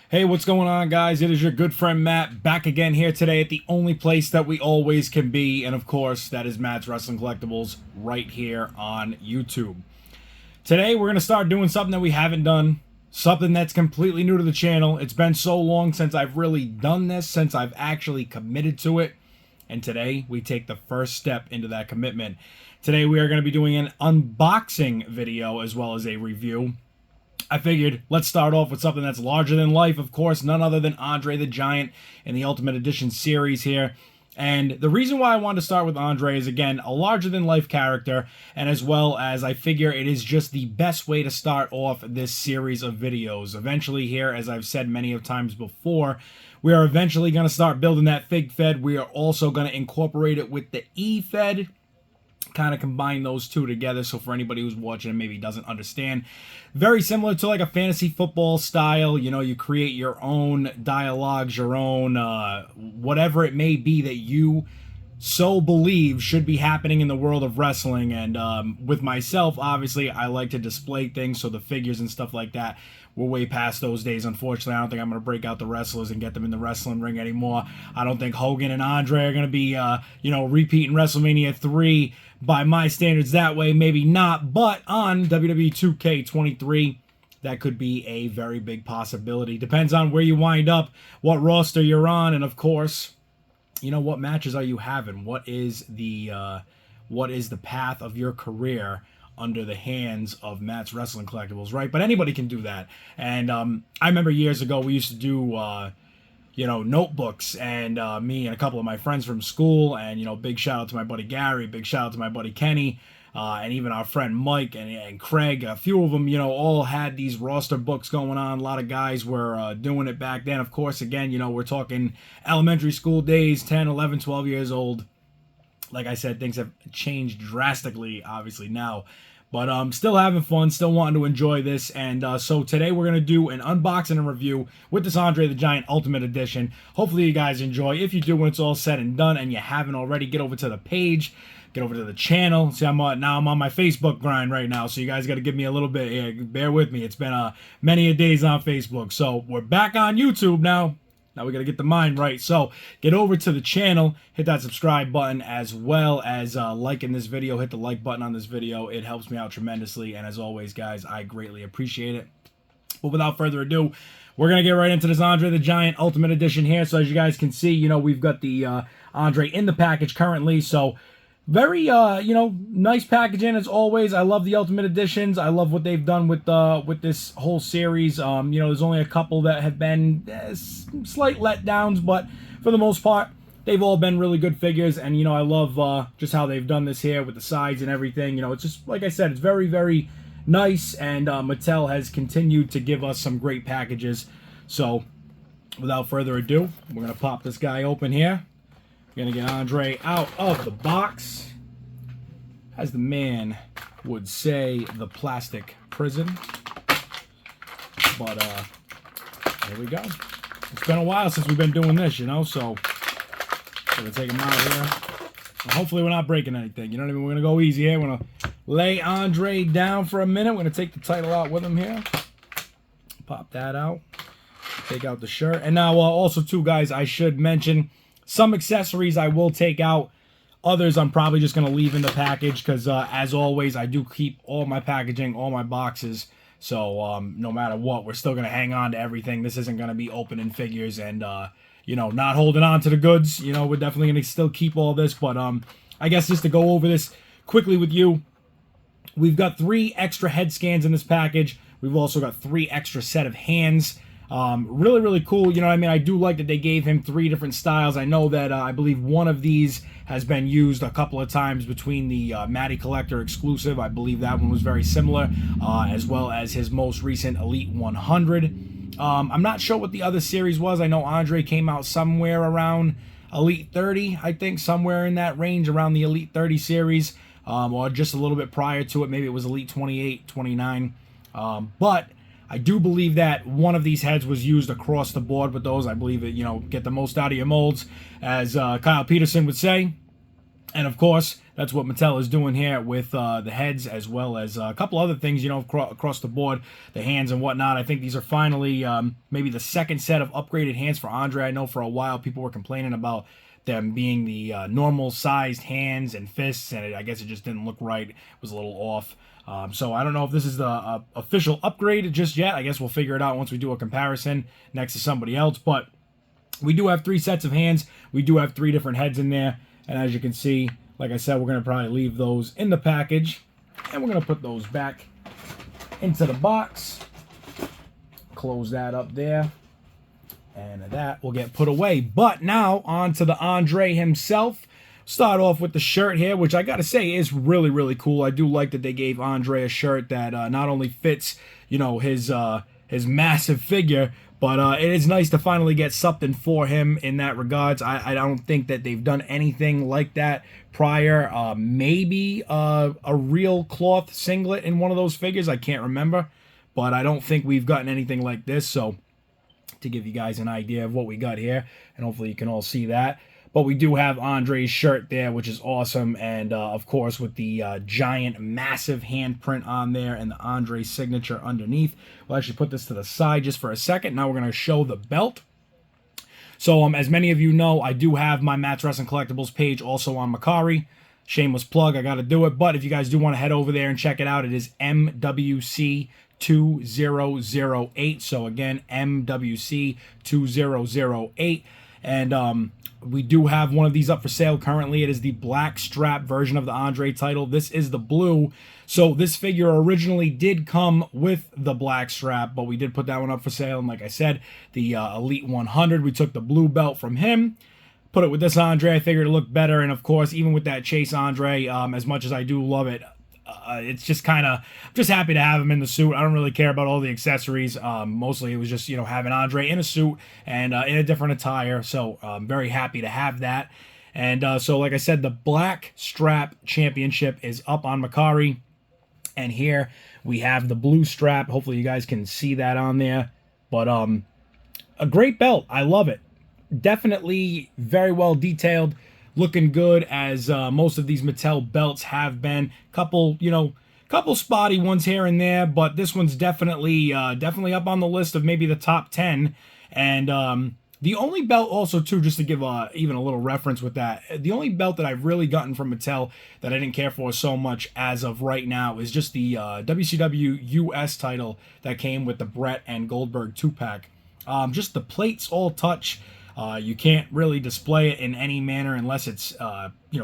Hey, what's going on, guys? It is your good friend Matt back again here today at the only place that we always can be, and of course, that is Matt's Wrestling Collectibles right here on YouTube. Today, we're going to start doing something that we haven't done, something that's completely new to the channel. It's been so long since I've really done this, since I've actually committed to it, and today we take the first step into that commitment. Today, we are going to be doing an unboxing video as well as a review. I figured let's start off with something that's larger than life, of course, none other than Andre the Giant in the Ultimate Edition series here. And the reason why I wanted to start with Andre is, again, a larger than life character, and as well as I figure it is just the best way to start off this series of videos. Eventually here, as I've said many of times before, we are eventually going to start building that Fig Fed. We are also going to incorporate it with the E Fed, kind of combine those two together. So for anybody who's watching and maybe doesn't understand, very similar to like a fantasy football style. You know, you create your own dialogues, your own whatever it may be that you so believe should be happening in the world of wrestling. And with myself, obviously, I like to display things, so the figures and stuff like that, we're way past those days, unfortunately. I don't think I'm going to break out the wrestlers and get them in the wrestling ring anymore. I don't think Hogan and Andre are going to be, repeating WrestleMania 3 by my standards that way. Maybe not, but on WWE 2K23, that could be a very big possibility. Depends on where you wind up, what roster you're on, and of course, you know, what matches are you having? What is the path of your career under the hands of Matt's Wrestling Collectibles, right? But anybody can do that. And I remember years ago we used to do notebooks, and me and a couple of my friends from school, and big shout out to my buddy Gary, big shout out to my buddy Kenny, and even our friend Mike and Craig. A few of them, all had these roster books going on. A lot of guys were doing it back then. Of course, again, we're talking elementary school days, 10, 11, 12 years old. Like I said, things have changed drastically, obviously, now. But still having fun, still wanting to enjoy this. And so today we're going to do an unboxing and review with this Andre the Giant Ultimate Edition. Hopefully you guys enjoy. If you do, when it's all said and done and you haven't already, get over to the page, get over to the channel. See, I'm on my Facebook grind right now, so you guys got to give me a little bit, bear with me. It's been many a days on Facebook. So we're back on YouTube now. Now we got to get the mind right. So get over to the channel, hit that subscribe button, as well as liking this video. Hit the like button on this video. It helps me out tremendously. And as always, guys, I greatly appreciate it. But without further ado, we're going to get right into this Andre the Giant Ultimate Edition here. So as you guys can see, we've got the Andre in the package currently. So very, nice packaging as always. I love the Ultimate Editions. I love what they've done with this whole series. There's only a couple that have been slight letdowns, but for the most part, they've all been really good figures. And, I love just how they've done this here with the sides and everything. It's just, like I said, it's very, very nice. And Mattel has continued to give us some great packages. So, without further ado, we're going to pop this guy open here. Gonna get Andre out of the box, as the man would say, the plastic prison. But here we go. It's been a while since we've been doing this, so gonna take him out here. And hopefully we're not breaking anything. You know what I mean? We're gonna go easy here. We're gonna lay Andre down for a minute. We're gonna take the title out with him here. Pop that out. Take out the shirt. And now also too, guys, I should mention, some accessories I will take out. Others I'm probably just going to leave in the package because, as always, I do keep all my packaging, all my boxes. So, no matter what, we're still going to hang on to everything. This isn't going to be opening figures and, not holding on to the goods. We're definitely going to still keep all this. But I guess just to go over this quickly with you, we've got 3 extra head scans in this package. We've also got 3 extra set of hands. Really, really cool. I do like that they gave him 3 different styles. I know that I believe one of these has been used a couple of times between the Matty Collector exclusive. I believe that one was very similar, as well as his most recent Elite 100. I'm not sure what the other series was. I know Andre came out somewhere around Elite 30, I think, somewhere in that range around the Elite 30 series, or just a little bit prior to it. Maybe it was Elite 28, 29. But I do believe that one of these heads was used across the board with those. I believe it, get the most out of your molds, as Kyle Peterson would say. And of course, that's what Mattel is doing here with the heads, as well as a couple other things, you know, across the board, the hands and whatnot. I think these are finally maybe the second set of upgraded hands for Andre. I know for a while people were complaining about them being the normal sized hands and fists, and I guess it just didn't look right. It was a little off. So I don't know if this is the official upgrade just yet. I guess we'll figure it out once we do a comparison next to somebody else. But we do have 3 sets of hands. We do have 3 different heads in there. And as you can see, like I said, we're going to probably leave those in the package. And we're going to put those back into the box. Close that up there. And that will get put away. But now, on to the Andre himself. Start off with the shirt here, which I got to say is really, really cool. I do like that they gave Andre a shirt that not only fits, you know, his massive figure, but it is nice to finally get something for him in that regards. I don't think that they've done anything like that prior. Maybe a real cloth singlet in one of those figures. I can't remember. But I don't think we've gotten anything like this. So to give you guys an idea of what we got here, and hopefully you can all see that. But we do have Andre's shirt there, which is awesome. And, of course, with the giant, massive handprint on there and the Andre signature underneath. We'll actually put this to the side just for a second. Now we're going to show the belt. So, as many of you know, I do have my Matt's Wrestling Collectibles page also on MERCARI. Shameless plug, I got to do it. But if you guys do want to head over there and check it out, it is MWC 2008. So, again, MWC 2008. And, we do have one of these up for sale currently. It is the black strap version of the Andre title. This is the blue. So this figure originally did come with the black strap, but we did put that one up for sale. And like I said, the Elite 100, we took the blue belt from him, put it with this Andre. I figured it looked better. And of course, even with that Chase Andre, as much as I do love it, it's just kind of, just happy to have him in the suit. I don't really care about all the accessories. Mostly it was just, you know, having Andre in a suit and in a different attire. So I'm very happy to have that. And so, like I said, the Black Strap Championship is up on MERCARI. And here we have the blue strap. Hopefully you guys can see that on there. But a great belt. I love it. Definitely very well detailed. Looking good, as most of these Mattel belts have been. Couple spotty ones here and there, but this one's definitely up on the list of maybe the top 10. And the only belt also, too, just to give even a little reference with that, the only belt that I've really gotten from Mattel that I didn't care for so much as of right now is just the WCW US title that came with the Brett and Goldberg 2-pack. Just the plates all touch. You can't really display it in any manner unless it's,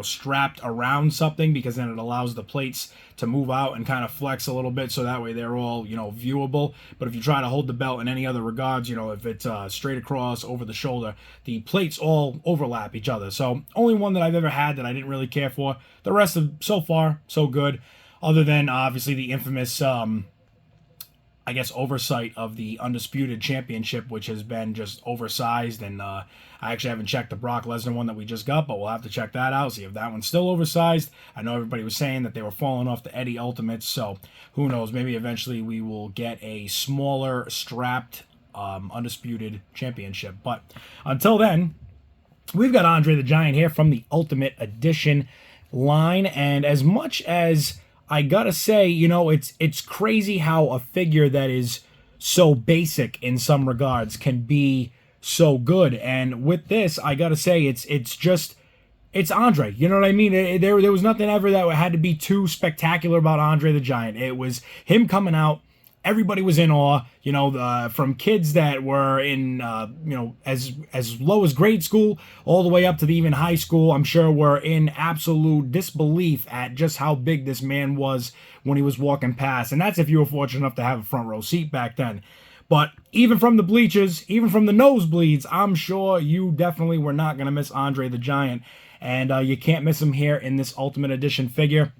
strapped around something, because then it allows the plates to move out and kind of flex a little bit, so that way they're all, viewable. But if you try to hold the belt in any other regards, if it's straight across, over the shoulder, the plates all overlap each other. So only one that I've ever had that I didn't really care for. The rest of, so far, so good. Other than, obviously, the infamous oversight of the Undisputed Championship, which has been just oversized. And I actually haven't checked the Brock Lesnar one that we just got, but we'll have to check that out, see if that one's still oversized. I know everybody was saying that they were falling off the Eddie Ultimates, so who knows, maybe eventually we will get a smaller strapped Undisputed Championship. But until then, we've got Andre the Giant here from the Ultimate Edition line. And as much as I gotta say, it's crazy how a figure that is so basic in some regards can be so good. And with this, I gotta say, it's Andre. You know what I mean? There was nothing ever that had to be too spectacular about Andre the Giant. It was him coming out. Everybody was in awe, from kids that were in, as low as grade school all the way up to the even high school, I'm sure were in absolute disbelief at just how big this man was when he was walking past. And that's if you were fortunate enough to have a front row seat back then. But even from the bleachers, even from the nosebleeds, I'm sure you definitely were not going to miss Andre the Giant. And you can't miss him here in this Ultimate Edition figure.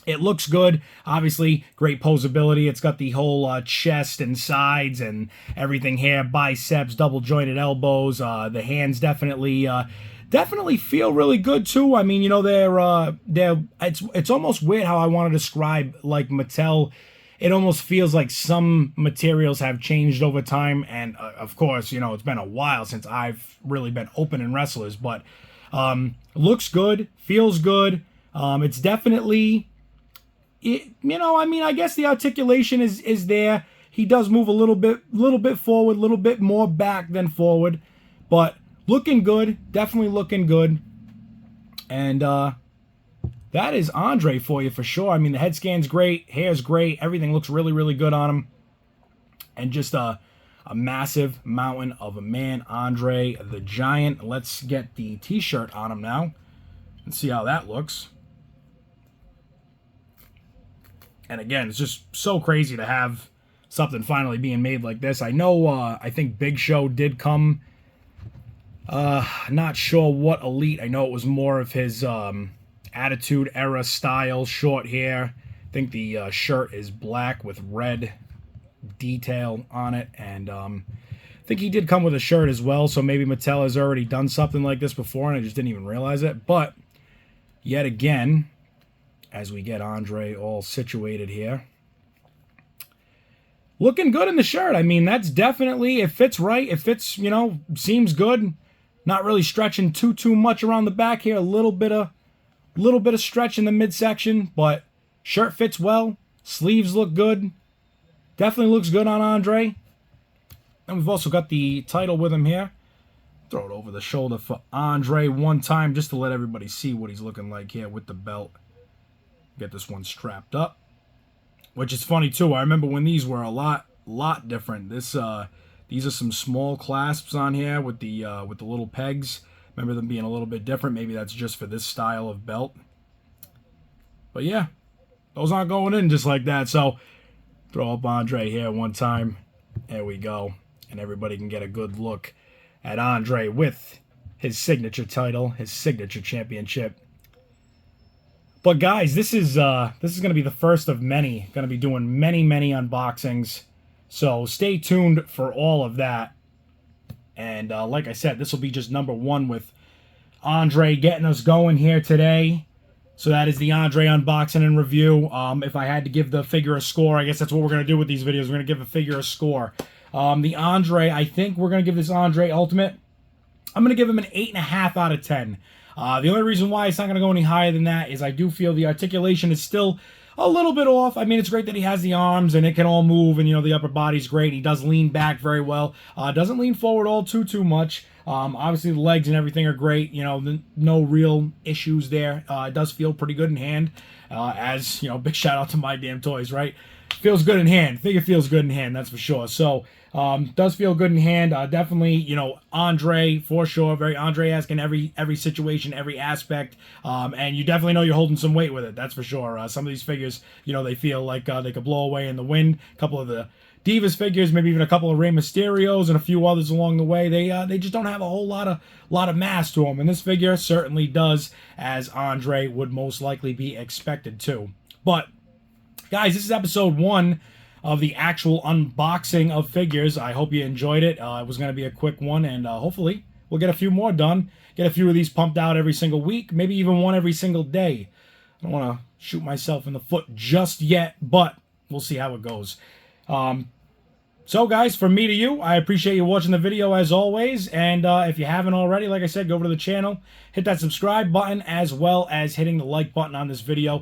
It looks good. Obviously, great posability. It's got the whole chest and sides and everything here. Biceps, double jointed elbows. The hands definitely feel really good too. I mean, it's almost weird how I want to describe like Mattel. It almost feels like some materials have changed over time, and of course, it's been a while since I've really been opening wrestlers, but Looks good, feels good. It's definitely, I guess the articulation is there. He does move a little bit forward, a little bit more back than forward, but looking good, definitely looking good. And that is Andre for you for sure. I mean, the head scan's great, hair's great, everything looks really, really good on him. And just a massive mountain of a man, Andre the Giant. Let's get the t-shirt on him now and see how that looks. And again, it's just so crazy to have something finally being made like this. I know, I think Big Show did come. Not sure what Elite. I know it was more of his Attitude Era style, short hair. I think the shirt is black with red detail on it, and I think he did come with a shirt as well, so maybe Mattel has already done something like this before and I just didn't even realize it. But yet again, as we get Andre all situated here, looking good in the shirt. I mean, that's definitely, it fits right, it fits, seems good. Not really stretching too much around the back here. A little bit of stretch in the midsection, but shirt fits well. Sleeves look good. Definitely looks good on Andre. And we've also got the title with him here. Throw it over the shoulder for Andre one time just to let everybody see what he's looking like here with the belt. Get this one strapped up. Which is funny too. I remember when these were a lot different. These are some small clasps on here with the little pegs. Remember them being a little bit different. Maybe that's just for this style of belt. But yeah, those aren't going in just like that. So throw up Andre here one time. There we go. And everybody can get a good look at Andre with his signature title, his signature championship. But guys, this is going to be the first of many. Going to be doing many unboxings. So stay tuned for all of that. And like I said, this will be just number one with Andre getting us going here today. So that is the Andre unboxing and review. If I had to give the figure a score, I guess that's what we're going to do with these videos. We're going to give a figure a score. The Andre, I think we're going to give this Andre Ultimate, I'm going to give him an 8.5 out of 10. The only reason why it's not going to go any higher than that is I do feel the articulation is still a little bit off. I mean, it's great that he has the arms and it can all move, and, the upper body's great. He does lean back very well. Doesn't lean forward all too much. Obviously, the legs and everything are great. No real issues there. It does feel pretty good in hand. Big shout out to My Damn Toys, right? Feels good in hand. Figure feels good in hand, that's for sure. So, does feel good in hand. Definitely, Andre, for sure. Very Andre-esque in every situation, every aspect. And you definitely know you're holding some weight with it, that's for sure. Some of these figures, they feel like they could blow away in the wind. A couple of the Divas figures, maybe even a couple of Rey Mysterios and a few others along the way. They just don't have a whole lot of mass to them. And this figure certainly does, as Andre would most likely be expected to. But guys, this is episode 1 of the actual unboxing of figures. I hope you enjoyed it. It was going to be a quick one, and hopefully we'll get a few more done. Get a few of these pumped out every single week, maybe even one every single day. I don't want to shoot myself in the foot just yet, but we'll see how it goes. So guys, from me to you, I appreciate you watching the video as always, and if you haven't already, like I said, go over to the channel, hit that subscribe button, as well as hitting the like button on this video.